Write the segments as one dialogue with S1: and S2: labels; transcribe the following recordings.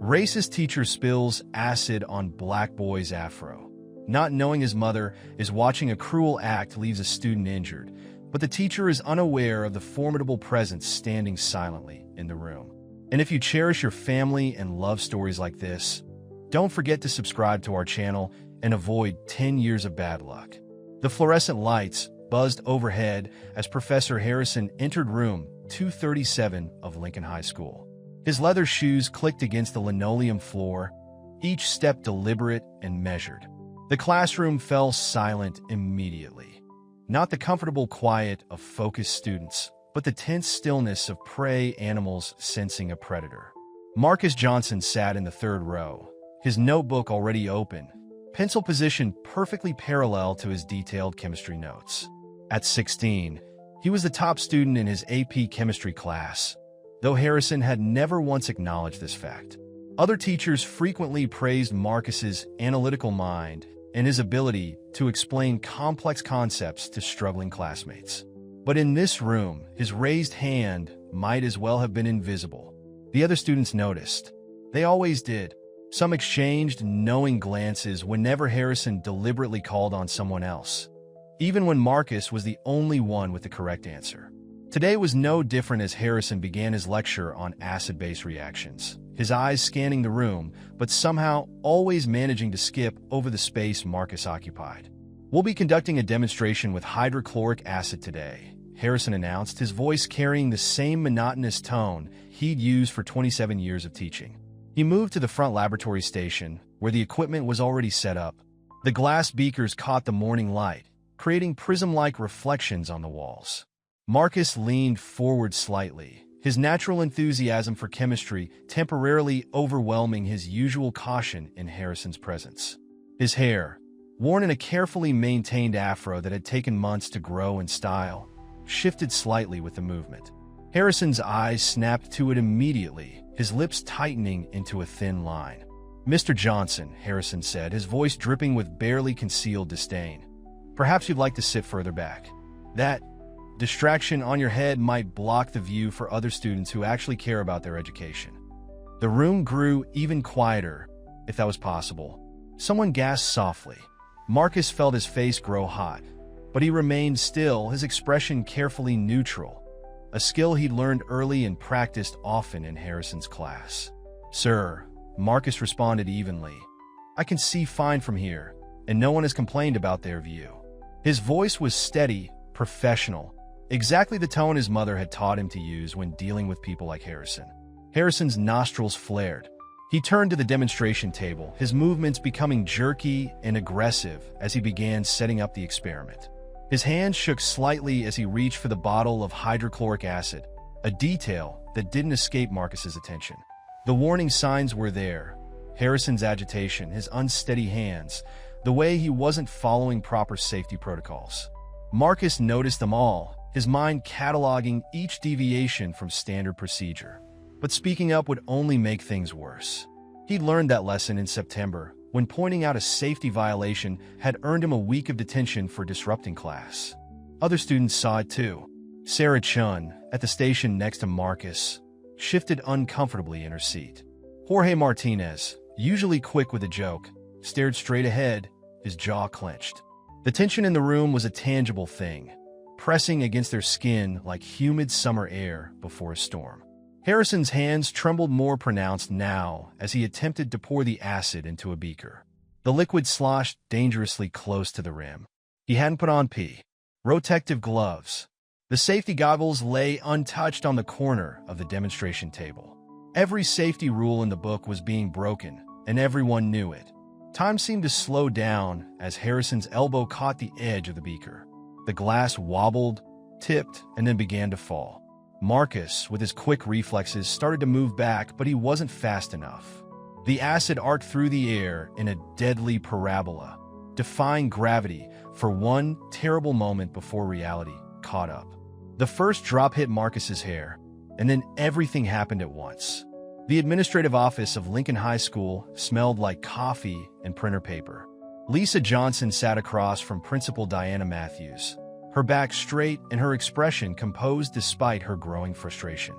S1: Racist teacher spills acid on black boy's afro. Not knowing his mother is watching a cruel act leaves a student injured, but the teacher is unaware of the formidable presence standing silently in the room. And if you cherish your family and love stories like this, don't forget to subscribe to our channel and avoid 10 years of bad luck. The fluorescent lights buzzed overhead as Professor Harrison entered room 237 of Lincoln High School. His leather shoes clicked against the linoleum floor, each step deliberate and measured. The classroom fell silent immediately. Not the comfortable quiet of focused students, but the tense stillness of prey animals sensing a predator. Marcus Johnson sat in the third row, his notebook already open, pencil positioned perfectly parallel to his detailed chemistry notes. At 16, he was the top student in his AP chemistry class, though Harrison had never once acknowledged this fact. Other teachers frequently praised Marcus's analytical mind and his ability to explain complex concepts to struggling classmates. But in this room, his raised hand might as well have been invisible. The other students noticed. They always did. Some exchanged knowing glances whenever Harrison deliberately called on someone else, even when Marcus was the only one with the correct answer. Today was no different as Harrison began his lecture on acid-base reactions, his eyes scanning the room, but somehow always managing to skip over the space Marcus occupied. "We'll be conducting a demonstration with hydrochloric acid today," Harrison announced, his voice carrying the same monotonous tone he'd used for 27 years of teaching. He moved to the front laboratory station, where the equipment was already set up. The glass beakers caught the morning light, creating prism-like reflections on the walls. Marcus leaned forward slightly, his natural enthusiasm for chemistry temporarily overwhelming his usual caution in Harrison's presence. His hair, worn in a carefully maintained afro that had taken months to grow and style, shifted slightly with the movement. Harrison's eyes snapped to it immediately, his lips tightening into a thin line. "Mr. Johnson," Harrison said, his voice dripping with barely concealed disdain, "perhaps you'd like to sit further back. That distraction on your head might block the view for other students who actually care about their education." The room grew even quieter, if that was possible. Someone gasped softly. Marcus felt his face grow hot, but he remained still, his expression carefully neutral, a skill he'd learned early and practiced often in Harrison's class. "Sir," Marcus responded evenly, "I can see fine from here, and no one has complained about their view." His voice was steady, professional, exactly the tone his mother had taught him to use when dealing with people like Harrison. Harrison's nostrils flared. He turned to the demonstration table, his movements becoming jerky and aggressive as he began setting up the experiment. His hand shook slightly as he reached for the bottle of hydrochloric acid, a detail that didn't escape Marcus's attention. The warning signs were there: Harrison's agitation, his unsteady hands, the way he wasn't following proper safety protocols. Marcus noticed them all, his mind cataloging each deviation from standard procedure. But speaking up would only make things worse. He'd learned that lesson in September, when pointing out a safety violation had earned him a week of detention for disrupting class. Other students saw it too. Sarah Chun, at the station next to Marcus, shifted uncomfortably in her seat. Jorge Martinez, usually quick with a joke, stared straight ahead, his jaw clenched. The tension in the room was a tangible thing, pressing against their skin like humid summer air before a storm. Harrison's hands trembled more pronounced now as he attempted to pour the acid into a beaker. The liquid sloshed dangerously close to the rim. He hadn't put on protective gloves. The safety goggles lay untouched on the corner of the demonstration table. Every safety rule in the book was being broken, and everyone knew it. Time seemed to slow down as Harrison's elbow caught the edge of the beaker. The glass wobbled, tipped, and then began to fall. Marcus, with his quick reflexes, started to move back, but he wasn't fast enough. The acid arced through the air in a deadly parabola, defying gravity for one terrible moment before reality caught up. The first drop hit Marcus's hair, and then everything happened at once. The administrative office of Lincoln High School smelled like coffee and printer paper. Lisa Johnson sat across from Principal Diana Matthews, her back straight and her expression composed despite her growing frustration.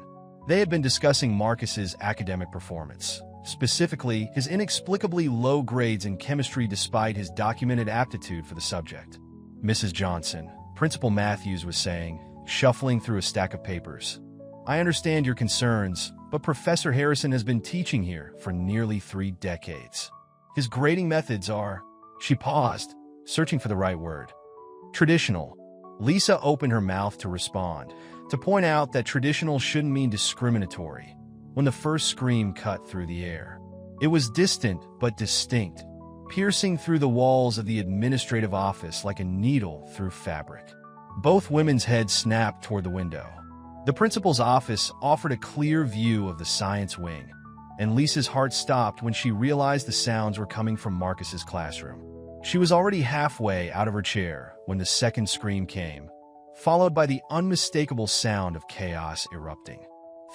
S1: They had been discussing Marcus's academic performance, specifically his inexplicably low grades in chemistry despite his documented aptitude for the subject. "Mrs. Johnson," Principal Matthews was saying, shuffling through a stack of papers, "I understand your concerns, but Professor Harrison has been teaching here for nearly 3 decades. His grading methods are—" She paused, searching for the right word. "Traditional." Lisa opened her mouth to respond, to point out that traditional shouldn't mean discriminatory, when the first scream cut through the air. It was distant but distinct, piercing through the walls of the administrative office like a needle through fabric. Both women's heads snapped toward the window. The principal's office offered a clear view of the science wing, and Lisa's heart stopped when she realized the sounds were coming from Marcus's classroom. She was already halfway out of her chair when the second scream came, followed by the unmistakable sound of chaos erupting.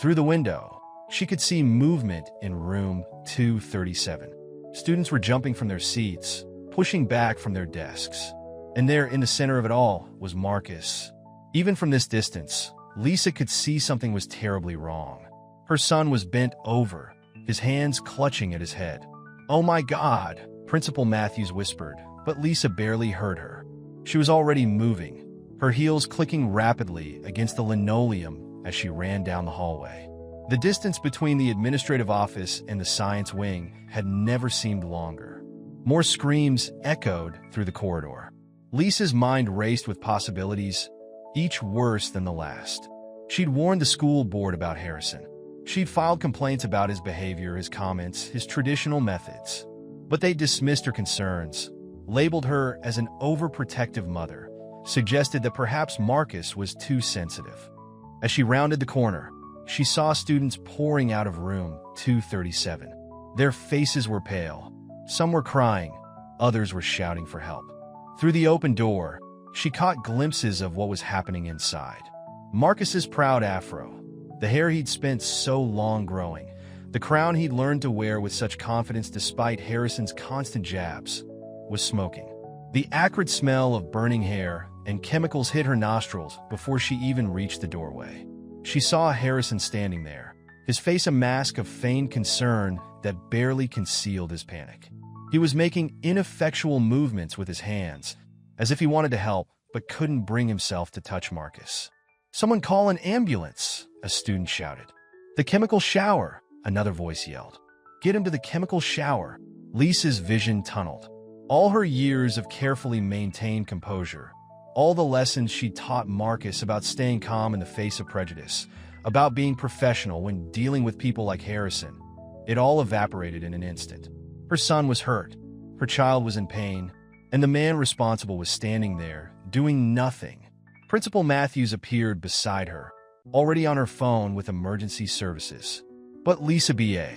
S1: Through the window, she could see movement in room 237. Students were jumping from their seats, pushing back from their desks. And there, in the center of it all, was Marcus. Even from this distance, Lisa could see something was terribly wrong. Her son was bent over, his hands clutching at his head. "Oh my God," Principal Matthews whispered, but Lisa barely heard her. She was already moving, her heels clicking rapidly against the linoleum as she ran down the hallway. The distance between the administrative office and the science wing had never seemed longer. More screams echoed through the corridor. Lisa's mind raced with possibilities, each worse than the last. She'd warned the school board about Harrison. She'd filed complaints about his behavior, his comments, his traditional methods. But they dismissed her concerns, labeled her as an overprotective mother, suggested that perhaps Marcus was too sensitive. As she rounded the corner, she saw students pouring out of room 237. Their faces were pale. Some were crying, others were shouting for help. Through the open door, she caught glimpses of what was happening inside. Marcus's proud afro, the hair he'd spent so long growing, the crown he'd learned to wear with such confidence despite Harrison's constant jabs, was smoking. The acrid smell of burning hair and chemicals hit her nostrils before she even reached the doorway. She saw Harrison standing there, his face a mask of feigned concern that barely concealed his panic. He was making ineffectual movements with his hands, as if he wanted to help but couldn't bring himself to touch Marcus. "Someone call an ambulance," a student shouted. "The chemical shower," another voice yelled. "Get him to the chemical shower." Lisa's vision tunneled. All her years of carefully maintained composure, all the lessons she taught Marcus about staying calm in the face of prejudice, about being professional when dealing with people like Harrison, it all evaporated in an instant. Her son was hurt, her child was in pain, and the man responsible was standing there, doing nothing. Principal Matthews appeared beside her, already on her phone with emergency services. But Lisa B.A.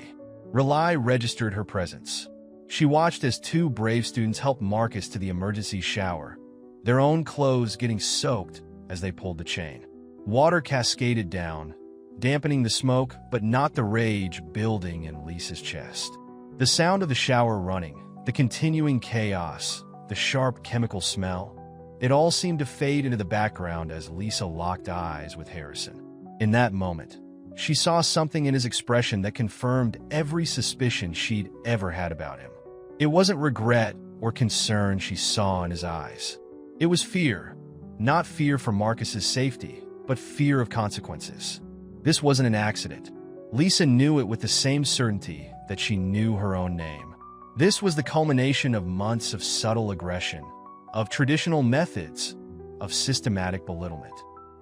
S1: Rely registered her presence. She watched as 2 brave students helped Marcus to the emergency shower, their own clothes getting soaked as they pulled the chain. Water cascaded down, dampening the smoke but not the rage building in Lisa's chest. The sound of the shower running, the continuing chaos, the sharp chemical smell, it all seemed to fade into the background as Lisa locked eyes with Harrison. In that moment, she saw something in his expression that confirmed every suspicion she'd ever had about him. It wasn't regret or concern she saw in his eyes. It was fear. Not fear for Marcus's safety, but fear of consequences. This wasn't an accident. Lisa knew it with the same certainty that she knew her own name. This was the culmination of months of subtle aggression, of traditional methods, of systematic belittlement.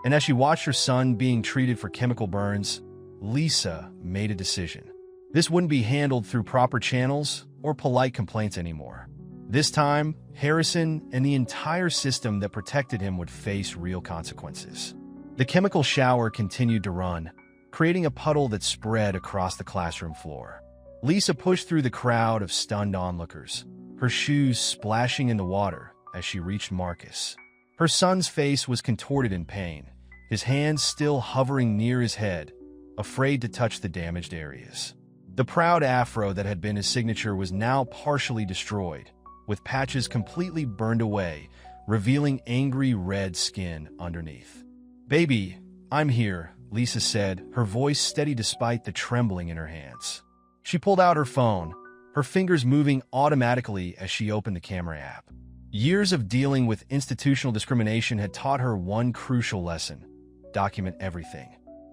S1: And as she watched her son being treated for chemical burns, Lisa made a decision. This wouldn't be handled through proper channels or polite complaints anymore. This time, Harrison and the entire system that protected him would face real consequences. The chemical shower continued to run, creating a puddle that spread across the classroom floor. Lisa pushed through the crowd of stunned onlookers, her shoes splashing in the water as she reached Marcus. Her son's face was contorted in pain, his hands still hovering near his head, afraid to touch the damaged areas. The proud afro that had been his signature was now partially destroyed, with patches completely burned away, revealing angry red skin underneath. "Baby, I'm here," Lisa said, her voice steady despite the trembling in her hands. She pulled out her phone, her fingers moving automatically as she opened the camera app. Years of dealing with institutional discrimination had taught her one crucial lesson: document everything.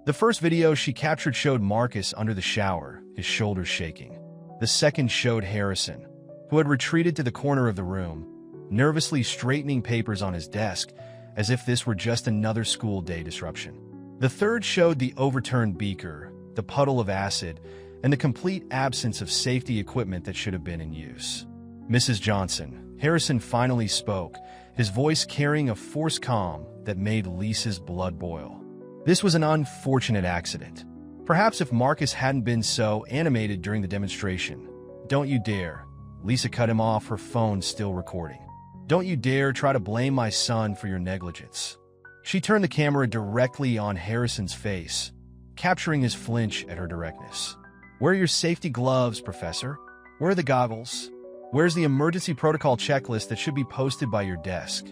S1: The first video she captured showed Marcus under the shower, his shoulders shaking. The second showed Harrison, who had retreated to the corner of the room, nervously straightening papers on his desk, as if this were just another school day disruption. The third showed the overturned beaker, the puddle of acid, and the complete absence of safety equipment that should have been in use. Mrs. Johnson, Harrison finally spoke, his voice carrying a forced calm that made Lisa's blood boil. This was an unfortunate accident. Perhaps if Marcus hadn't been so animated during the demonstration. "Don't you dare." Lisa cut him off, her phone still recording. "Don't you dare try to blame my son for your negligence." She turned the camera directly on Harrison's face, capturing his flinch at her directness. "Where are your safety gloves, Professor? Where are the goggles? Where's the emergency protocol checklist that should be posted by your desk?"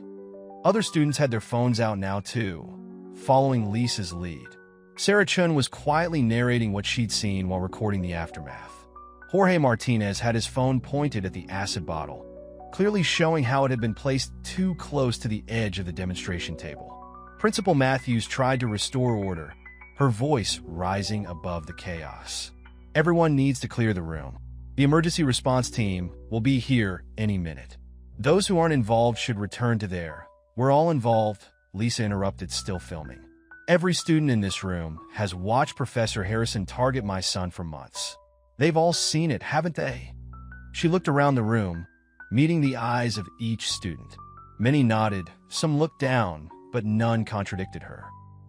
S1: Other students had their phones out now too, following Lisa's lead. Sarah Chun was quietly narrating what she'd seen while recording the aftermath. Jorge Martinez had his phone pointed at the acid bottle, clearly showing how it had been placed too close to the edge of the demonstration table. Principal Matthews tried to restore order, her voice rising above the chaos. "Everyone needs to clear the room. The emergency response team will be here any minute. Those who aren't involved should return to there. We're all involved," Lisa interrupted, still filming. "Every student in this room has watched Professor Harrison target my son for months. They've all seen it, haven't they?" She looked around the room, meeting the eyes of each student. Many nodded, some looked down, but none contradicted her.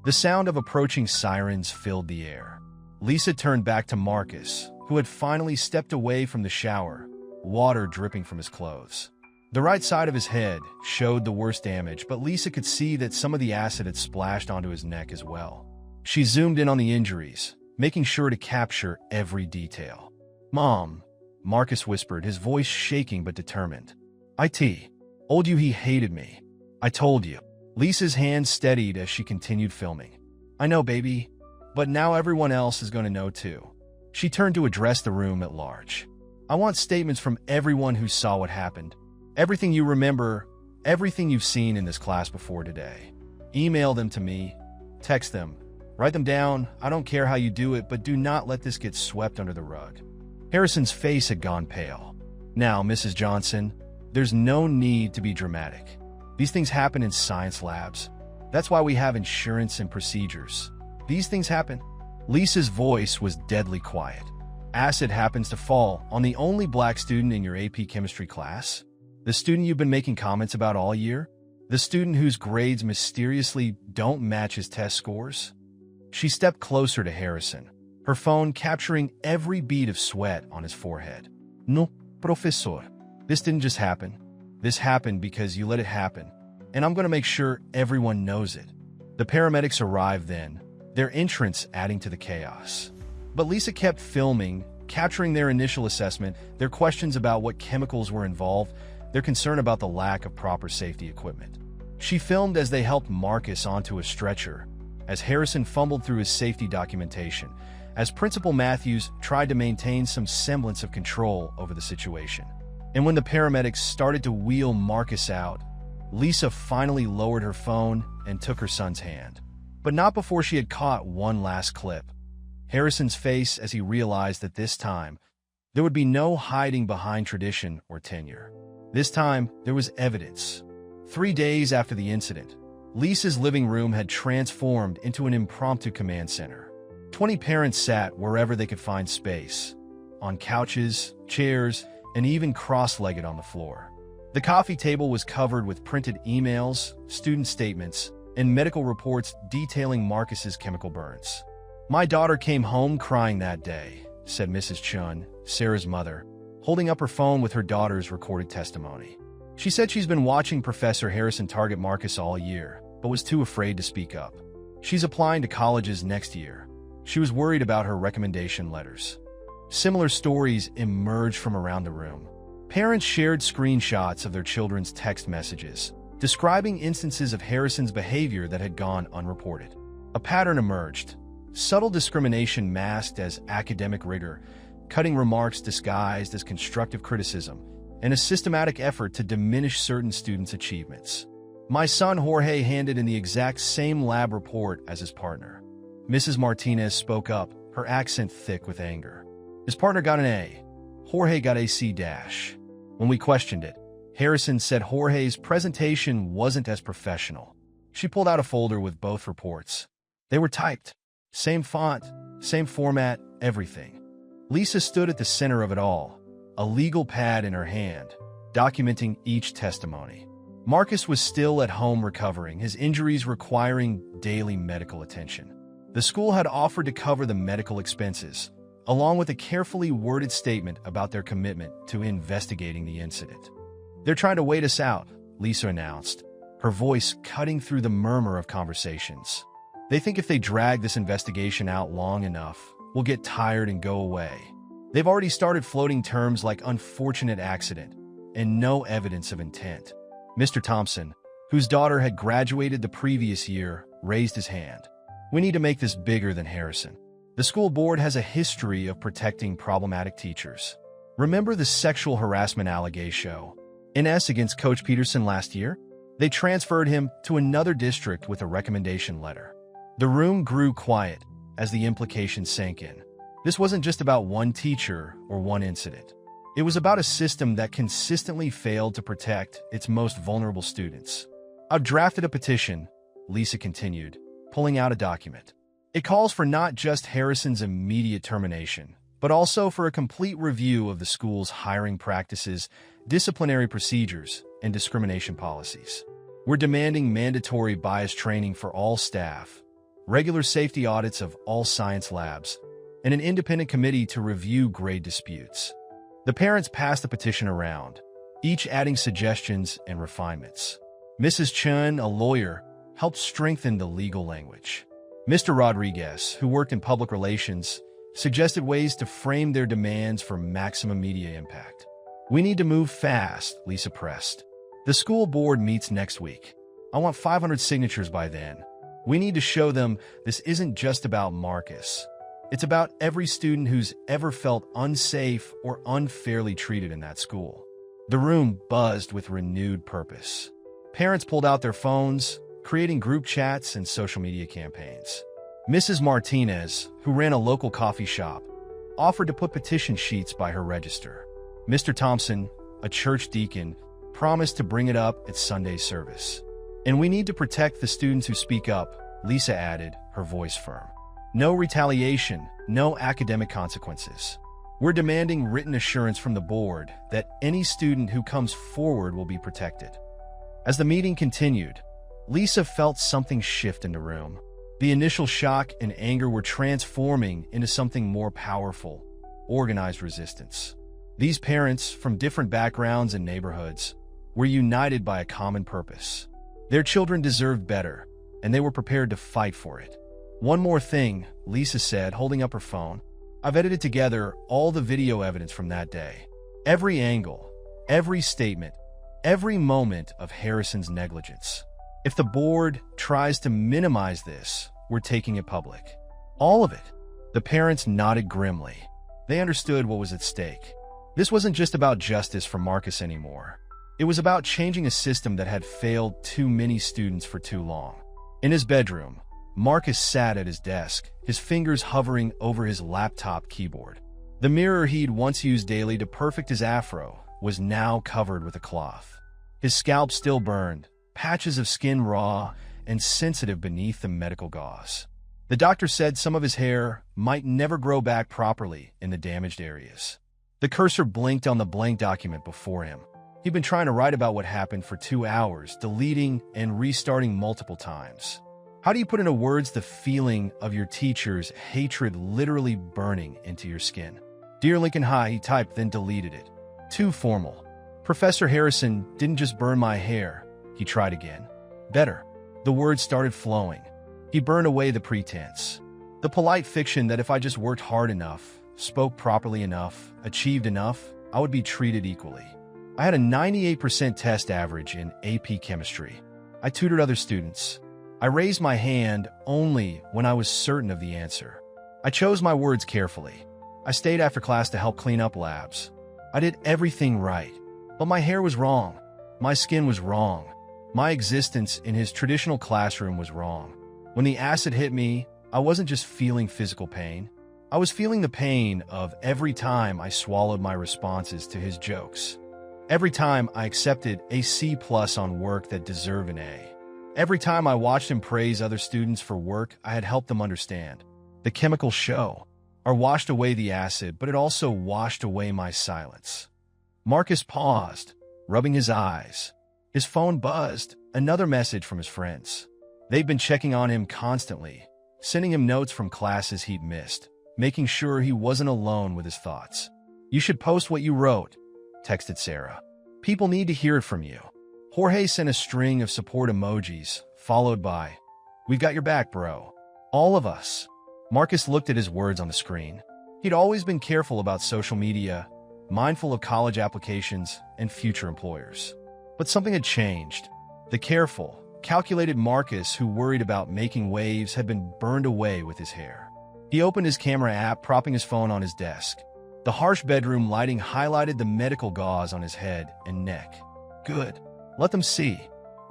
S1: The sound of approaching sirens filled the air. Lisa turned back to Marcus, who had finally stepped away from the shower, water dripping from his clothes. The right side of his head showed the worst damage, but Lisa could see that some of the acid had splashed onto his neck as well. She zoomed in on the injuries, making sure to capture every detail. "Mom," Marcus whispered, his voice shaking but determined. "Told you he hated me. I told you." Lisa's hand steadied as she continued filming. "I know, baby, but now everyone else is going to know too." She turned to address the room at large. "I want statements from everyone who saw what happened. Everything you remember, everything you've seen in this class before today. Email them to me, text them, write them down. I don't care how you do it, but do not let this get swept under the rug." Harrison's face had gone pale. "Now, Mrs. Johnson, there's no need to be dramatic. These things happen in science labs. That's why we have insurance and procedures. These things happen." Lisa's voice was deadly quiet. "Acid happens to fall on the only black student in your AP chemistry class. The student you've been making comments about all year? The student whose grades mysteriously don't match his test scores?" She stepped closer to Harrison, her phone capturing every bead of sweat on his forehead. "No, professor. This didn't just happen. This happened because you let it happen, and I'm going to make sure everyone knows it." The paramedics arrived then, their entrance adding to the chaos. But Lisa kept filming, capturing their initial assessment, their questions about what chemicals were involved, their concern about the lack of proper safety equipment. She filmed as they helped Marcus onto a stretcher, as Harrison fumbled through his safety documentation, as Principal Matthews tried to maintain some semblance of control over the situation. And when the paramedics started to wheel Marcus out, Lisa finally lowered her phone and took her son's hand. But not before she had caught one last clip. Harrison's face as he realized that this time, there would be no hiding behind tradition or tenure. This time, there was evidence. 3 days after the incident, Lisa's living room had transformed into an impromptu command center. 20 parents sat wherever they could find space, on couches, chairs, and even cross-legged on the floor. The coffee table was covered with printed emails, student statements, and medical reports detailing Marcus's chemical burns. "My daughter came home crying that day," said Mrs. Chun, Sarah's mother, holding up her phone with her daughter's recorded testimony. "She said she's been watching Professor Harrison target Marcus all year, but was too afraid to speak up. She's applying to colleges next year. She was worried about her recommendation letters." Similar stories emerged from around the room. Parents shared screenshots of their children's text messages, describing instances of Harrison's behavior that had gone unreported. A pattern emerged: subtle discrimination masked as academic rigor, cutting remarks disguised as constructive criticism, and a systematic effort to diminish certain students' achievements. My son Jorge handed in the exact same lab report as his partner. Mrs. Martinez spoke up, her accent thick with anger. His partner got an A. Jorge got a C-. When we questioned it, Harrison said Jorge's presentation wasn't as professional. She pulled out a folder with both reports. They were typed. Same font, same format, everything. Lisa stood at the center of it all, a legal pad in her hand, documenting each testimony. Marcus was still at home recovering, his injuries requiring daily medical attention. The school had offered to cover the medical expenses, along with a carefully worded statement about their commitment to investigating the incident. "They're trying to wait us out," Lisa announced, her voice cutting through the murmur of conversations. "They think if they drag this investigation out long enough, we'll get tired and go away. They've already started floating terms like unfortunate accident and no evidence of intent." Mr. Thompson, whose daughter had graduated the previous year, raised his hand. "We need to make this bigger than Harrison. The school board has a history of protecting problematic teachers. Remember the sexual harassment allegation against Coach Peterson last year? They transferred him to another district with a recommendation letter." The room grew quiet as the implications sank in. This wasn't just about one teacher or one incident. It was about a system that consistently failed to protect its most vulnerable students. "I've drafted a petition," Lisa continued, pulling out a document. "It calls for not just Harrison's immediate termination, but also for a complete review of the school's hiring practices, disciplinary procedures, and discrimination policies. We're demanding mandatory bias training for all staff, regular safety audits of all science labs, and an independent committee to review grade disputes." The parents passed the petition around, each adding suggestions and refinements. Mrs. Chun, a lawyer, helped strengthen the legal language. Mr. Rodriguez, who worked in public relations, suggested ways to frame their demands for maximum media impact. "We need to move fast," Lisa pressed. "The school board meets next week. I want 500 signatures by then. We need to show them this isn't just about Marcus. It's about every student who's ever felt unsafe or unfairly treated in that school." The room buzzed with renewed purpose. Parents pulled out their phones, creating group chats and social media campaigns. Mrs. Martinez, who ran a local coffee shop, offered to put petition sheets by her register. Mr. Thompson, a church deacon, promised to bring it up at Sunday service. "And we need to protect the students who speak up," Lisa added, her voice firm. "No retaliation, no academic consequences. We're demanding written assurance from the board that any student who comes forward will be protected." As the meeting continued, Lisa felt something shift in the room. The initial shock and anger were transforming into something more powerful: organized resistance. These parents, from different backgrounds and neighborhoods, were united by a common purpose. Their children deserved better, and they were prepared to fight for it. "One more thing," Lisa said, holding up her phone. "I've edited together all the video evidence from that day. Every angle, every statement, every moment of Harrison's negligence. If the board tries to minimize this, we're taking it public. All of it." The parents nodded grimly. They understood what was at stake. This wasn't just about justice for Marcus anymore. It was about changing a system that had failed too many students for too long. In his bedroom, Marcus sat at his desk, his fingers hovering over his laptop keyboard. The mirror he'd once used daily to perfect his afro was now covered with a cloth. His scalp still burned, patches of skin raw and sensitive beneath the medical gauze. The doctor said some of his hair might never grow back properly in the damaged areas. The cursor blinked on the blank document before him. He'd been trying to write about what happened for 2 hours, deleting and restarting multiple times. How do you put into words the feeling of your teacher's hatred literally burning into your skin? "Dear Lincoln High," he typed, then deleted it. Too formal. "Professor Harrison didn't just burn my hair." He tried again. Better. The words started flowing. He burned away the pretense. The polite fiction that if I just worked hard enough, spoke properly enough, achieved enough, I would be treated equally. I had a 98% test average in AP chemistry. I tutored other students. I raised my hand only when I was certain of the answer. I chose my words carefully. I stayed after class to help clean up labs. I did everything right. But my hair was wrong. My skin was wrong. My existence in his traditional classroom was wrong. When the acid hit me, I wasn't just feeling physical pain. I was feeling the pain of every time I swallowed my responses to his jokes. Every time I accepted a C+ on work that deserved an A. Every time I watched him praise other students for work I had helped them understand. The chemical show washed away the acid, but it also washed away my silence. Marcus paused, rubbing his eyes. His phone buzzed, another message from his friends. They'd been checking on him constantly, sending him notes from classes he'd missed, making sure he wasn't alone with his thoughts. "You should post what you wrote," texted Sarah. "People need to hear it from you." Jorge sent a string of support emojis, followed by, "We've got your back, bro. All of us." Marcus looked at his words on the screen. He'd always been careful about social media, mindful of college applications and future employers. But something had changed. The careful, calculated Marcus who worried about making waves had been burned away with his hair. He opened his camera app, propping his phone on his desk. The harsh bedroom lighting highlighted the medical gauze on his head and neck. "Good. Let them see.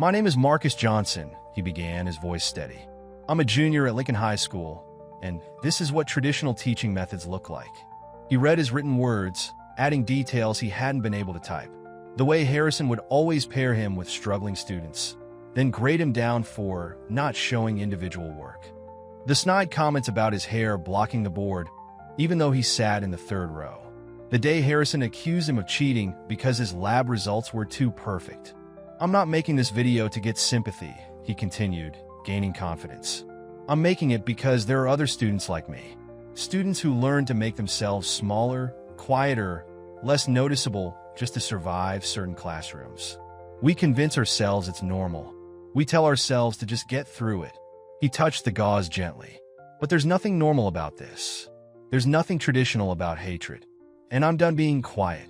S1: My name is Marcus Johnson," he began, his voice steady. "I'm a junior at Lincoln High School, and this is what traditional teaching methods look like." He read his written words, adding details he hadn't been able to type. The way Harrison would always pair him with struggling students, then grade him down for not showing individual work. The snide comments about his hair blocking the board, even though he sat in the third row. The day Harrison accused him of cheating because his lab results were too perfect. "I'm not making this video to get sympathy," he continued, gaining confidence. "I'm making it because there are other students like me. Students who learn to make themselves smaller, quieter, less noticeable just to survive certain classrooms. We convince ourselves it's normal. We tell ourselves to just get through it." He touched the gauze gently. "But there's nothing normal about this. There's nothing traditional about hatred. And I'm done being quiet."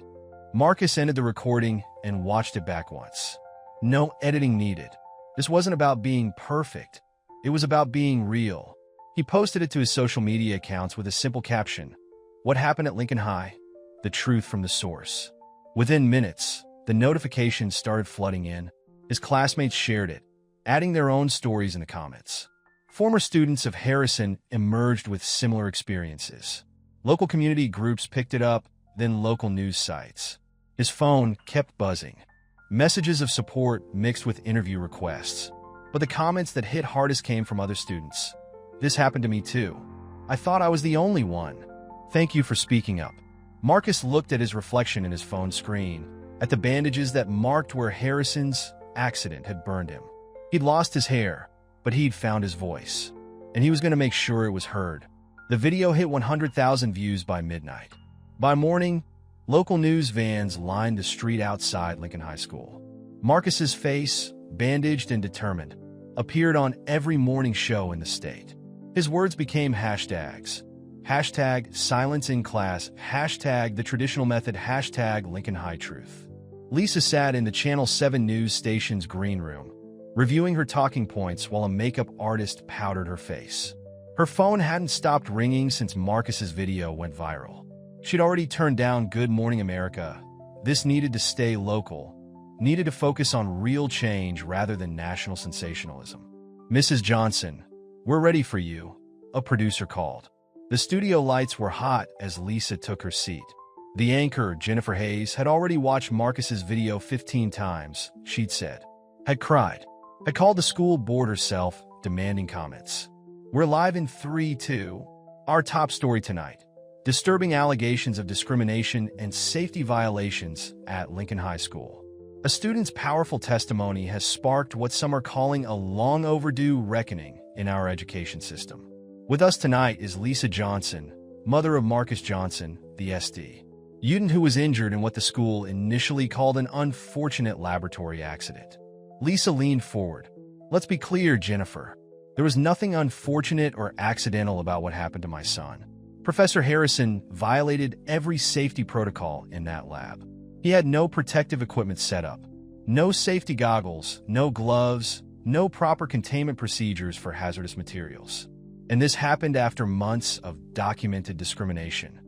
S1: Marcus ended the recording and watched it back once. No editing needed. This wasn't about being perfect. It was about being real. He posted it to his social media accounts with a simple caption: "What happened at Lincoln High? The truth from the source." Within minutes, the notifications started flooding in. His classmates shared it, adding their own stories in the comments. Former students of Harrison emerged with similar experiences. Local community groups picked it up, then local news sites. His phone kept buzzing. Messages of support mixed with interview requests. But the comments that hit hardest came from other students. "This happened to me too. I thought I was the only one. Thank you for speaking up." Marcus looked at his reflection in his phone screen, at the bandages that marked where Harrison's accident had burned him. He'd lost his hair, but he'd found his voice, and he was going to make sure it was heard. The video hit 100,000 views by midnight. By morning, local news vans lined the street outside Lincoln High School. Marcus's face, bandaged and determined, appeared on every morning show in the state. His words became hashtags. Hashtag silence in class, hashtag the traditional method, hashtag Lincoln High Truth. Lisa sat in the Channel 7 news station's green room, reviewing her talking points while a makeup artist powdered her face. Her phone hadn't stopped ringing since Marcus's video went viral. She'd already turned down Good Morning America. This needed to stay local, needed to focus on real change rather than national sensationalism. "Mrs. Johnson, we're ready for you," a producer called. The studio lights were hot as Lisa took her seat. The anchor, Jennifer Hayes, had already watched Marcus's video 15 times, she'd said. Had cried. Had called the school board herself, demanding comments. "We're live in 3, 2. Our top story tonight. Disturbing allegations of discrimination and safety violations at Lincoln High School. A student's powerful testimony has sparked what some are calling a long overdue reckoning in our education system." With us tonight is Lisa Johnson, mother of Marcus Johnson, the SD student who was injured in what the school initially called an unfortunate laboratory accident. Lisa leaned forward. "Let's be clear, Jennifer. There was nothing unfortunate or accidental about what happened to my son. Professor Harrison violated every safety protocol in that lab. He had no protective equipment set up, no safety goggles, no gloves, no proper containment procedures for hazardous materials. And this happened after months of documented discrimination.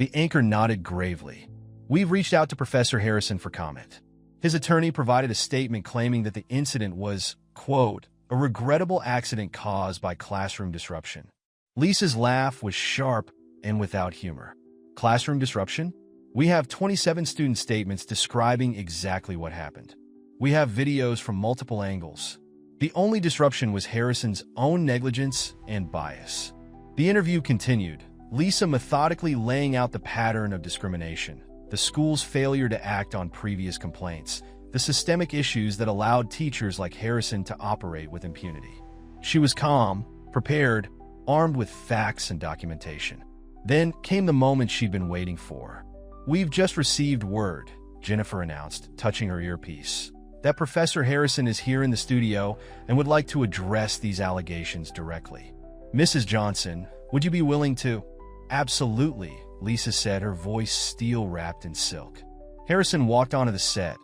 S1: The anchor nodded gravely. We've reached out to Professor Harrison for comment. His attorney provided a statement claiming that the incident was, quote, a regrettable accident caused by classroom disruption. Lisa's laugh was sharp and without humor. Classroom disruption? We have 27 student statements describing exactly what happened. We have videos from multiple angles. The only disruption was Harrison's own negligence and bias. The interview continued, Lisa methodically laying out the pattern of discrimination, the school's failure to act on previous complaints, the systemic issues that allowed teachers like Harrison to operate with impunity. She was calm, prepared, armed with facts and documentation. Then came the moment she'd been waiting for. We've just received word, Jennifer announced, touching her earpiece, that Professor Harrison is here in the studio and would like to address these allegations directly. Mrs. Johnson, would you be willing to? Absolutely, Lisa said, her voice steel-wrapped in silk. Harrison walked onto the set,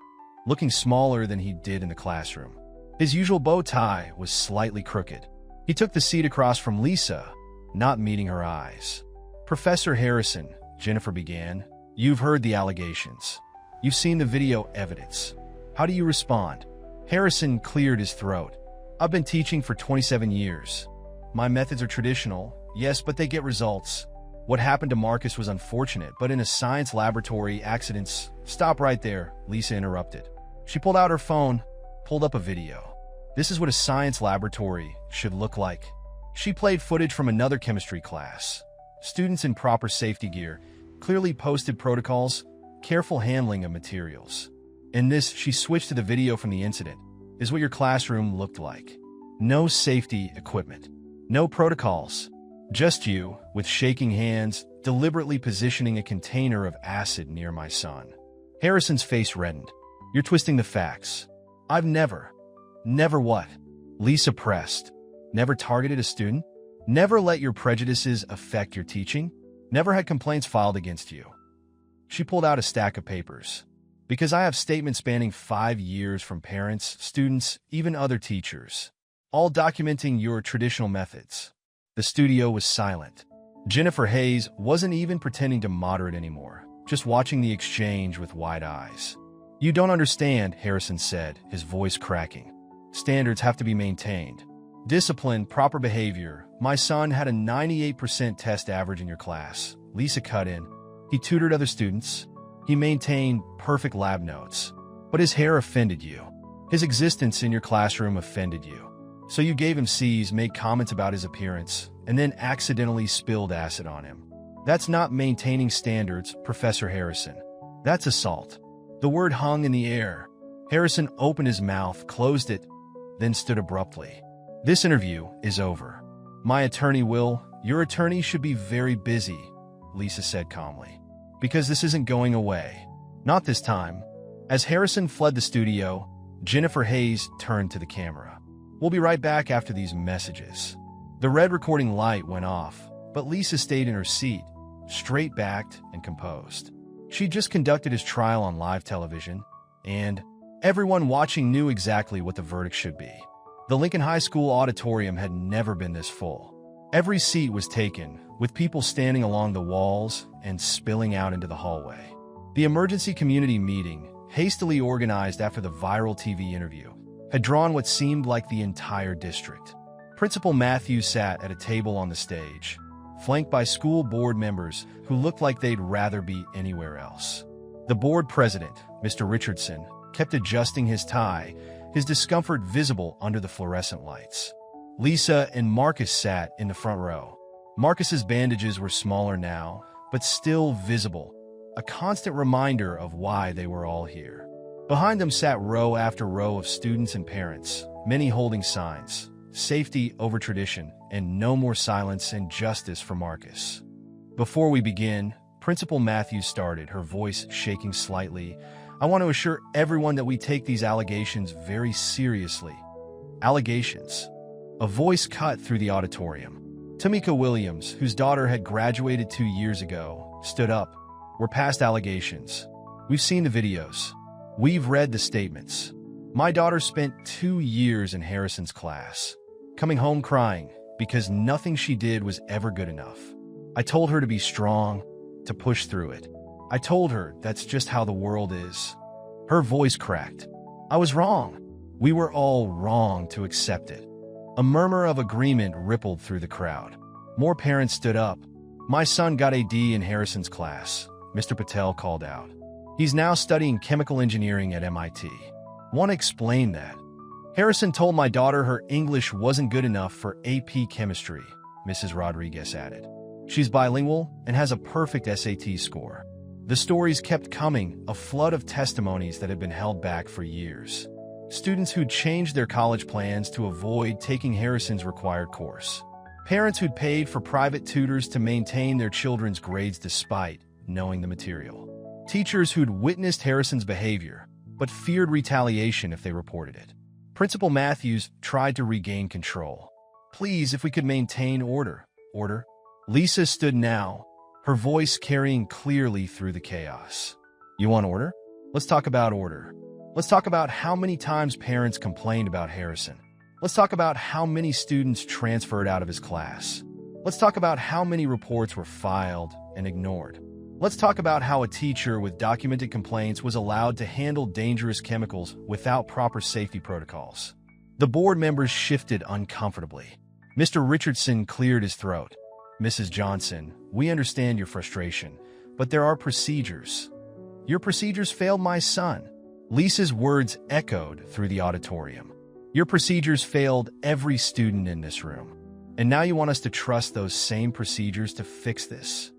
S1: looking smaller than he did in the classroom. His usual bow tie was slightly crooked. He took the seat across from Lisa, not meeting her eyes. Professor Harrison, Jennifer began, you've heard the allegations. You've seen the video evidence. How do you respond? Harrison cleared his throat. I've been teaching for 27 years. My methods are traditional, yes, but they get results. What happened to Marcus was unfortunate, but in a science laboratory, accidents... Stop right there, Lisa interrupted. She pulled out her phone, pulled up a video. This is what a science laboratory should look like. She played footage from another chemistry class. Students in proper safety gear, clearly posted protocols, careful handling of materials. In this, she switched to the video from the incident. Is what your classroom looked like. No safety equipment. No protocols. Just you, with shaking hands, deliberately positioning a container of acid near my son. Harrison's face reddened. You're twisting the facts. I've never what? Lisa pressed. Never targeted a student? Never let your prejudices affect your teaching? Never had complaints filed against you? She pulled out a stack of papers. Because I have statements spanning 5 years from parents, students, even other teachers, all documenting your traditional methods. The studio was silent. Jennifer Hayes wasn't even pretending to moderate anymore, just watching the exchange with wide eyes. You don't understand, Harrison said, his voice cracking. Standards have to be maintained. Discipline, proper behavior. My son had a 98% test average in your class. Lisa cut in. He tutored other students. He maintained perfect lab notes. But his hair offended you. His existence in your classroom offended you. So you gave him C's, made comments about his appearance, and then accidentally spilled acid on him. That's not maintaining standards, Professor Harrison. That's assault. The word hung in the air. Harrison opened his mouth, closed it, then stood abruptly. This interview is over. My attorney will... Your attorney should be very busy, Lisa said calmly. Because this isn't going away. Not this time. As Harrison fled the studio, Jennifer Hayes turned to the camera. We'll be right back after these messages. The red recording light went off, but Lisa stayed in her seat, straight-backed and composed. She'd just conducted his trial on live television, and everyone watching knew exactly what the verdict should be. The Lincoln High School auditorium had never been this full. Every seat was taken, with people standing along the walls and spilling out into the hallway. The emergency community meeting, hastily organized after the viral TV interview, had drawn what seemed like the entire district. Principal Matthews sat at a table on the stage, flanked by school board members who looked like they'd rather be anywhere else. The board president, Mr. Richardson, kept adjusting his tie, his discomfort visible under the fluorescent lights. Lisa and Marcus sat in the front row. Marcus's bandages were smaller now, but still visible, a constant reminder of why they were all here. Behind them sat row after row of students and parents, many holding signs, safety over tradition, and no more silence and justice for Marcus. Before we begin, Principal Matthews started, her voice shaking slightly. I want to assure everyone that we take these allegations very seriously. Allegations. A voice cut through the auditorium. Tamika Williams, whose daughter had graduated 2 years ago, stood up. We're past allegations. We've seen the videos. We've read the statements. My daughter spent 2 years in Harrison's class, coming home crying because nothing she did was ever good enough. I told her to be strong, to push through it. I told her that's just how the world is. Her voice cracked. I was wrong. We were all wrong to accept it. A murmur of agreement rippled through the crowd. More parents stood up. My son got a D in Harrison's class, Mr. Patel called out. He's now studying chemical engineering at MIT. Want to explain that? Harrison told my daughter her English wasn't good enough for AP chemistry, Mrs. Rodriguez added. She's bilingual and has a perfect SAT score. The stories kept coming, a flood of testimonies that had been held back for years. Students who'd changed their college plans to avoid taking Harrison's required course. Parents who'd paid for private tutors to maintain their children's grades despite knowing the material. Teachers who'd witnessed Harrison's behavior, but feared retaliation if they reported it. Principal Matthews tried to regain control. Please, if we could maintain order. Order? Lisa stood now, her voice carrying clearly through the chaos. You want order? Let's talk about order. Let's talk about how many times parents complained about Harrison. Let's talk about how many students transferred out of his class. Let's talk about how many reports were filed and ignored. Let's talk about how a teacher with documented complaints was allowed to handle dangerous chemicals without proper safety protocols. The board members shifted uncomfortably. Mr. Richardson cleared his throat. Mrs. Johnson, we understand your frustration, but there are procedures. Your procedures failed my son. Lisa's words echoed through the auditorium. Your procedures failed every student in this room. And now you want us to trust those same procedures to fix this?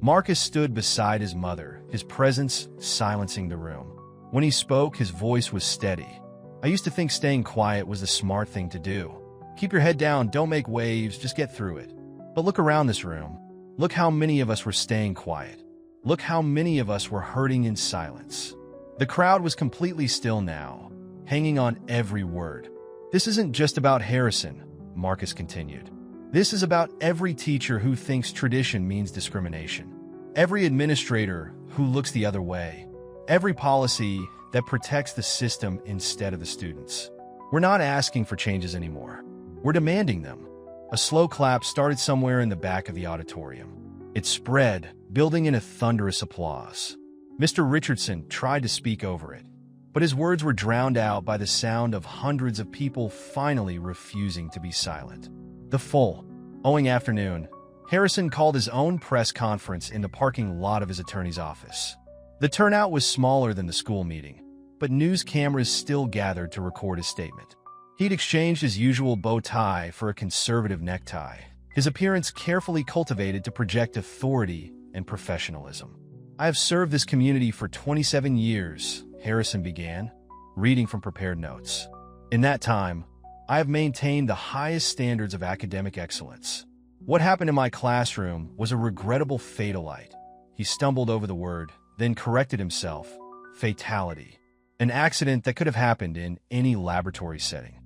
S1: Marcus stood beside his mother, his presence silencing the room. When he spoke, his voice was steady. I used to think staying quiet was the smart thing to do. Keep your head down, don't make waves, just get through it. But look around this room. Look how many of us were staying quiet. Look how many of us were hurting in silence. The crowd was completely still now, hanging on every word. This isn't just about Harrison, Marcus continued. This is about every teacher who thinks tradition means discrimination. Every administrator who looks the other way. Every policy that protects the system instead of the students. We're not asking for changes anymore. We're demanding them. A slow clap started somewhere in the back of the auditorium. It spread, building in a thunderous applause. Mr. Richardson tried to speak over it, but his words were drowned out by the sound of hundreds of people finally refusing to be silent. The following afternoon, Harrison called his own press conference in the parking lot of his attorney's office. The turnout was smaller than the school meeting, but news cameras still gathered to record his statement. He'd exchanged his usual bow tie for a conservative necktie, his appearance carefully cultivated to project authority and professionalism. I have served this community for 27 years, Harrison began, reading from prepared notes. In that time, I have maintained the highest standards of academic excellence. What happened in my classroom was a regrettable fatalite. He stumbled over the word, then corrected himself. Fatality. An accident that could have happened in any laboratory setting.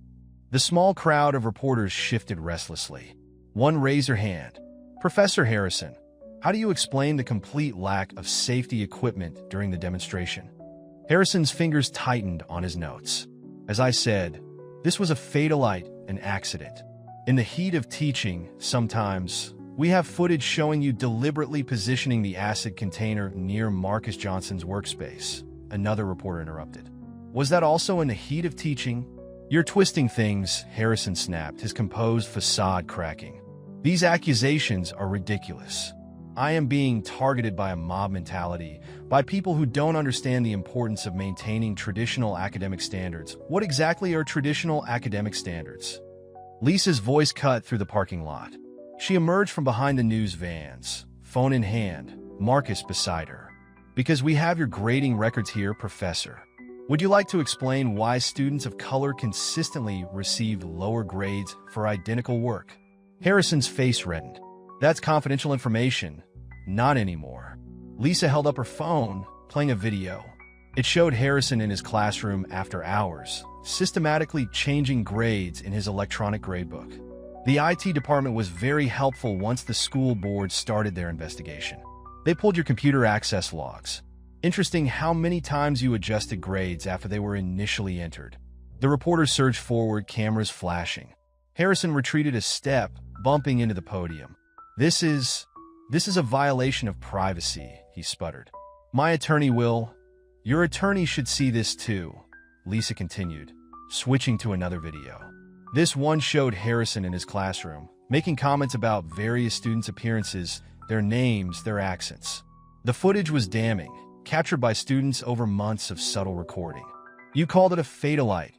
S1: The small crowd of reporters shifted restlessly. One raised her hand. Professor Harrison, how do you explain the complete lack of safety equipment during the demonstration? Harrison's fingers tightened on his notes. As I said, this was a fatalite, an accident. In the heat of teaching, sometimes, we have footage showing you deliberately positioning the acid container near Marcus Johnson's workspace. Another reporter interrupted. Was that also in the heat of teaching? You're twisting things, Harrison snapped, his composed facade cracking. These accusations are ridiculous. I am being targeted by a mob mentality, by people who don't understand the importance of maintaining traditional academic standards. What exactly are traditional academic standards? Lisa's voice cut through the parking lot. She emerged from behind the news vans, phone in hand, Marcus beside her. Because we have your grading records here, Professor. Would you like to explain why students of color consistently received lower grades for identical work? Harrison's face reddened. That's confidential information. Not anymore. Lisa held up her phone, playing a video. It showed Harrison in his classroom after hours, systematically changing grades in his electronic gradebook. The IT department was very helpful once the school board started their investigation. They pulled your computer access logs. Interesting how many times you adjusted grades after they were initially entered. The reporter surged forward, cameras flashing. Harrison retreated a step, bumping into the podium. This is "This is a violation of privacy," he sputtered. "My attorney will—" "Your attorney should see this too," Lisa continued, switching to another video. This one showed Harrison in his classroom, making comments about various students' appearances, their names, their accents. The footage was damning, captured by students over months of subtle recording. "You called it a fatalite."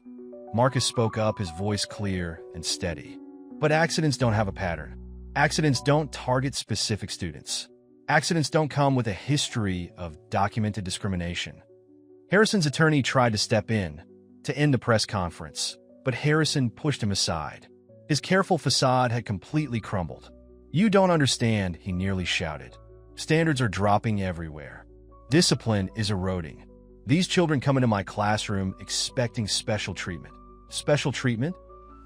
S1: Marcus spoke up, his voice clear and steady. "But accidents don't have a pattern. Accidents don't target specific students. Accidents don't come with a history of documented discrimination." Harrison's attorney tried to step in to end the press conference, but Harrison pushed him aside. His careful facade had completely crumbled. "You don't understand," he nearly shouted. "Standards are dropping everywhere. Discipline is eroding. These children come into my classroom expecting special treatment." "Special treatment?"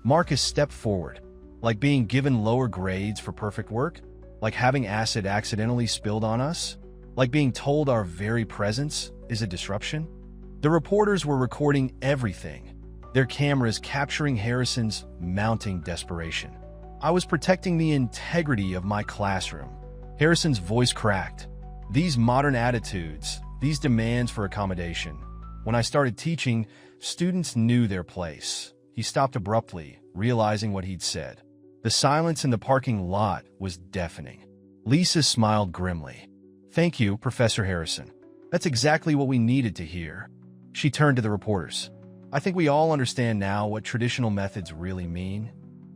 S1: Marcus stepped forward. "Like being given lower grades for perfect work? Like having acid accidentally spilled on us? Like being told our very presence is a disruption?" The reporters were recording everything, their cameras capturing Harrison's mounting desperation. "I was protecting the integrity of my classroom." Harrison's voice cracked. "These modern attitudes, these demands for accommodation. When I started teaching, students knew their place." He stopped abruptly, realizing what he'd said. The silence in the parking lot was deafening. Lisa smiled grimly. "Thank you, Professor Harrison. That's exactly what we needed to hear." She turned to the reporters. "I think we all understand now what traditional methods really mean."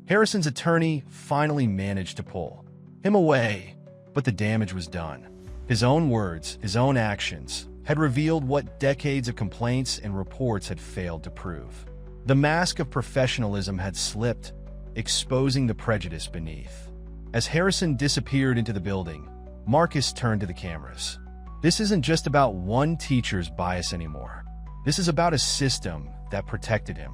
S1: Harrison's attorney finally managed to pull him away, but the damage was done. His own words, his own actions, had revealed what decades of complaints and reports had failed to prove. The mask of professionalism had slipped, exposing the prejudice beneath. As Harrison disappeared into the building, Marcus turned to the cameras. "This isn't just about one teacher's bias anymore. This is about a system that protected him.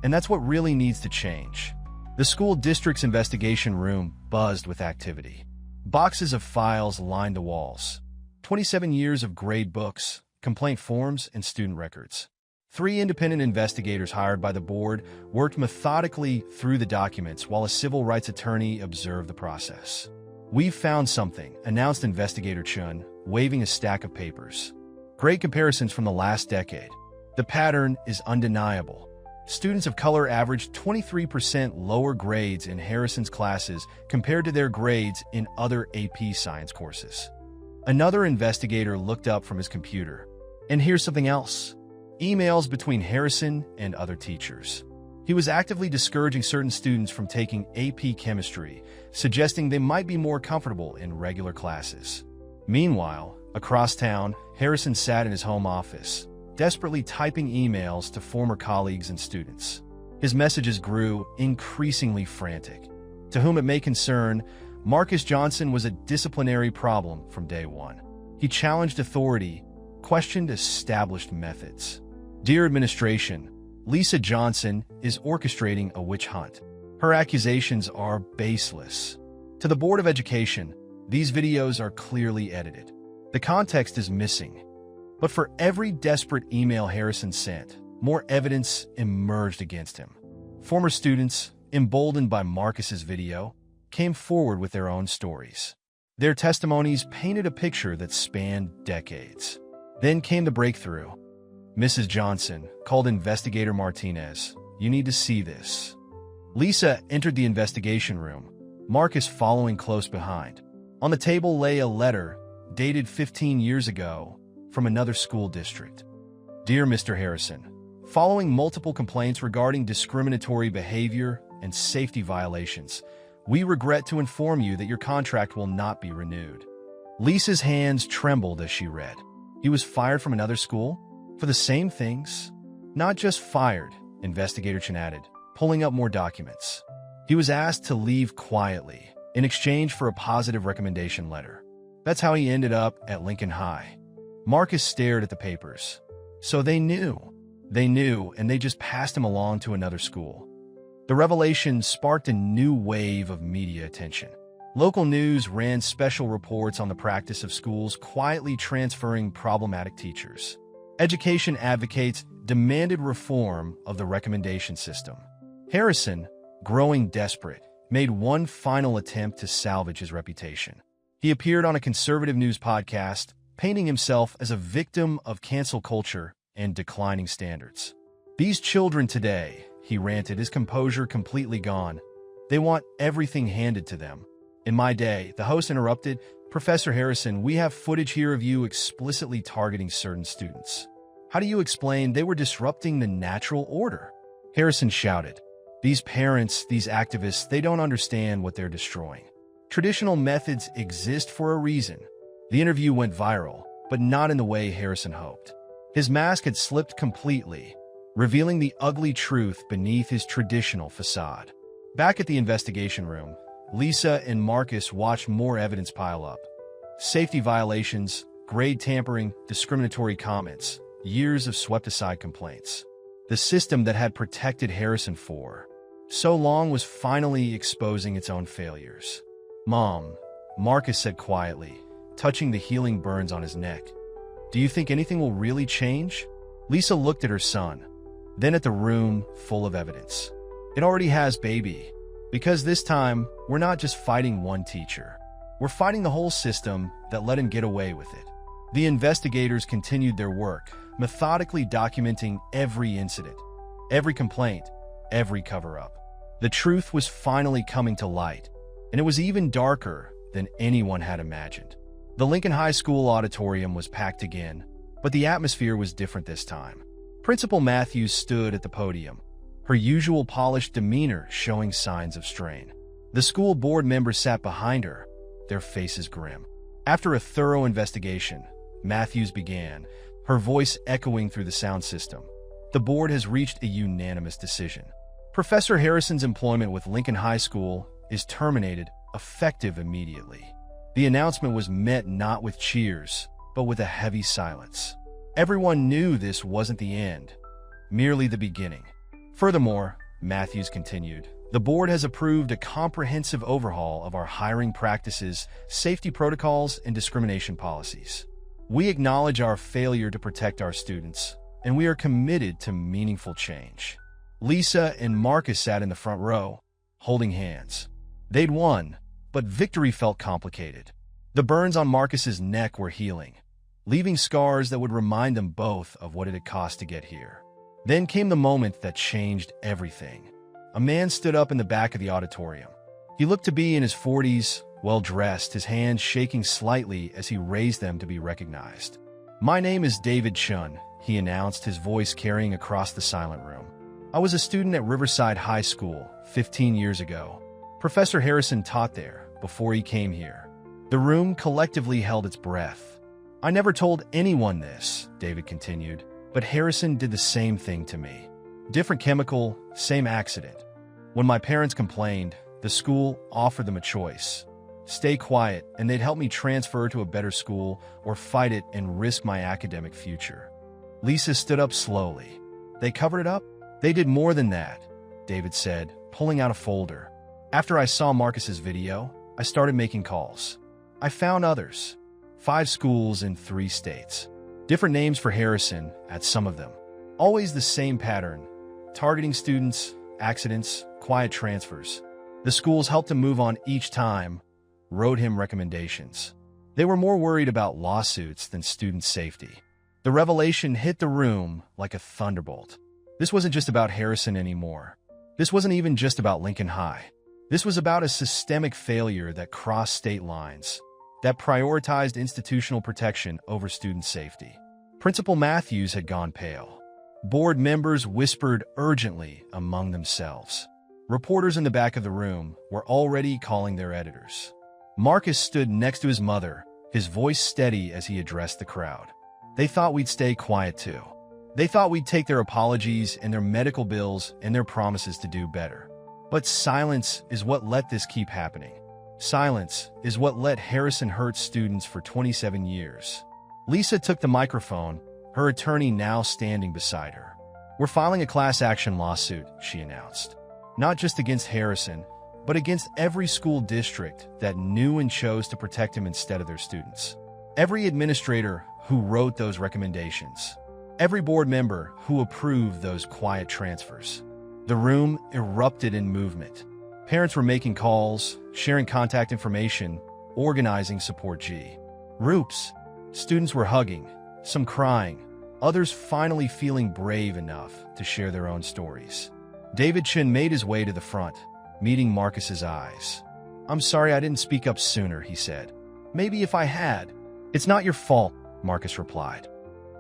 S1: And that's what really needs to change." The school district's investigation room buzzed with activity. Boxes of files lined the walls. 27 years of grade books, complaint forms, and student records. 3 independent investigators hired by the board worked methodically through the documents while a civil rights attorney observed the process. "We've found something," announced Investigator Chun, waving a stack of papers. "Great comparisons from the last decade. The pattern is undeniable. Students of color averaged 23% lower grades in Harrison's classes compared to their grades in other AP science courses." Another investigator looked up from his computer. "And here's something else. Emails between Harrison and other teachers. He was actively discouraging certain students from taking AP chemistry, suggesting they might be more comfortable in regular classes." Meanwhile, across town, Harrison sat in his home office, desperately typing emails to former colleagues and students. His messages grew increasingly frantic. To whom it may concern, Marcus Johnson was a disciplinary problem from day one. He challenged authority, questioned established methods. "Dear administration, Lisa Johnson is orchestrating a witch hunt. Her accusations are baseless." To the Board of Education, these videos are clearly edited. The context is missing. But for every desperate email Harrison sent, more evidence emerged against him. Former students, emboldened by Marcus's video, came forward with their own stories. Their testimonies painted a picture that spanned decades. Then came the breakthrough. "Mrs. Johnson," called Investigator Martinez, "you need to see this." Lisa entered the investigation room, Marcus following close behind. On the table lay a letter, dated 15 years ago, from another school district. "Dear Mr. Harrison, following multiple complaints regarding discriminatory behavior and safety violations, we regret to inform you that your contract will not be renewed." Lisa's hands trembled as she read. He was fired from another school? For the same things? "Not just fired," Investigator Chen added, pulling up more documents. "He was asked to leave quietly, in exchange for a positive recommendation letter. That's how he ended up at Lincoln High." Marcus stared at the papers. So they knew. They knew, and they just passed him along to another school. The revelation sparked a new wave of media attention. Local news ran special reports on the practice of schools quietly transferring problematic teachers. Education advocates demanded reform of the recommendation system. Harrison, growing desperate, made one final attempt to salvage his reputation. He appeared on a conservative news podcast, painting himself as a victim of cancel culture and declining standards. These children today, he ranted, his composure completely gone. They want everything handed to them. In my day, the host interrupted, Professor Harrison, we have footage here of you explicitly targeting certain students. How do you explain they were disrupting the natural order? Harrison shouted, these parents, these activists, they don't understand what they're destroying. Traditional methods exist for a reason. The interview went viral, but not in the way Harrison hoped. His mask had slipped completely, revealing the ugly truth beneath his traditional facade. Back at the investigation room, Lisa and Marcus watched more evidence pile up. Safety violations, grade tampering, discriminatory comments, years of swept-aside complaints. The system that had protected Harrison for so long was finally exposing its own failures. Mom, Marcus said quietly, touching the healing burns on his neck. Do you think anything will really change? Lisa looked at her son, then at the room full of evidence. It already has, baby. Because this time, we're not just fighting one teacher. We're fighting the whole system that let him get away with it. The investigators continued their work, methodically documenting every incident, every complaint, every cover-up. The truth was finally coming to light, and it was even darker than anyone had imagined. The Lincoln High School auditorium was packed again, but the atmosphere was different this time. Principal Matthews stood at the podium, her usual polished demeanor showing signs of strain. The school board members sat behind her, their faces grim. After a thorough investigation, Matthews began, her voice echoing through the sound system. The board has reached a unanimous decision. Professor Harrison's employment with Lincoln High School is terminated, effective immediately. The announcement was met not with cheers, but with a heavy silence. Everyone knew this wasn't the end, merely the beginning. Furthermore, Matthews continued, the board has approved a comprehensive overhaul of our hiring practices, safety protocols, and discrimination policies. We acknowledge our failure to protect our students, and we are committed to meaningful change. Lisa and Marcus sat in the front row, holding hands. They'd won, but victory felt complicated. The burns on Marcus's neck were healing, leaving scars that would remind them both of what it had cost to get here. Then came the moment that changed everything. A man stood up in the back of the auditorium. He looked to be in his 40s, well-dressed, his hands shaking slightly as he raised them to be recognized. My name is David Chun, he announced, his voice carrying across the silent room. I was a student at Riverside High School 15 years ago. Professor Harrison taught there before he came here. The room collectively held its breath. I never told anyone this, David continued, but Harrison did the same thing to me. Different chemical, same accident. When my parents complained, the school offered them a choice. Stay quiet, and they'd help me transfer to a better school, or fight it and risk my academic future. Lisa stood up slowly. They covered it up? They did more than that, David said, pulling out a folder. After I saw Marcus's video, I started making calls. I found others. 5 schools in 3 states. Different names for Harrison at some of them. Always the same pattern. Targeting students, accidents, quiet transfers. The schools helped him move on each time, wrote him recommendations. They were more worried about lawsuits than student safety. The revelation hit the room like a thunderbolt. This wasn't just about Harrison anymore. This wasn't even just about Lincoln High. This was about a systemic failure that crossed state lines, that prioritized institutional protection over student safety. Principal Matthews had gone pale. Board members whispered urgently among themselves. Reporters in the back of the room were already calling their editors. Marcus stood next to his mother, his voice steady as he addressed the crowd. They thought we'd stay quiet too. They thought we'd take their apologies and their medical bills and their promises to do better. But silence is what let this keep happening. Silence is what let Harrison hurt students for 27 years. Lisa took the microphone, her attorney now standing beside her. We're filing a class action lawsuit, she announced. Not just against Harrison, but against every school district that knew and chose to protect him instead of their students. Every administrator who wrote those recommendations. Every board member who approved those quiet transfers. The room erupted in movement. Parents were making calls, sharing contact information, Organizing Support G. Groups. Students were hugging, some crying, others finally feeling brave enough to share their own stories. David Chin made his way to the front, meeting Marcus's eyes. "I'm sorry I didn't speak up sooner," he said. "Maybe if I had." "It's not your fault," Marcus replied.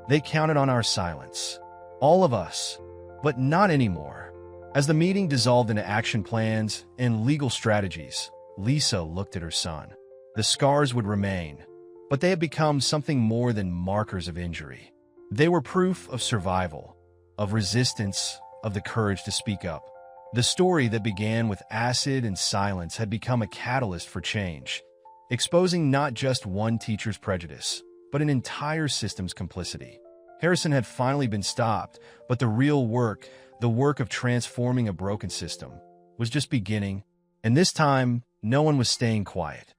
S1: "They counted on our silence. All of us. But not anymore." As the meeting dissolved into action plans and legal strategies, Lisa looked at her son. The scars would remain, but they had become something more than markers of injury. They were proof of survival, of resistance, of the courage to speak up. The story that began with acid and silence had become a catalyst for change, exposing not just one teacher's prejudice, but an entire system's complicity. Harrison had finally been stopped, but the real work, the work of transforming a broken system, was just beginning, and this time, no one was staying quiet.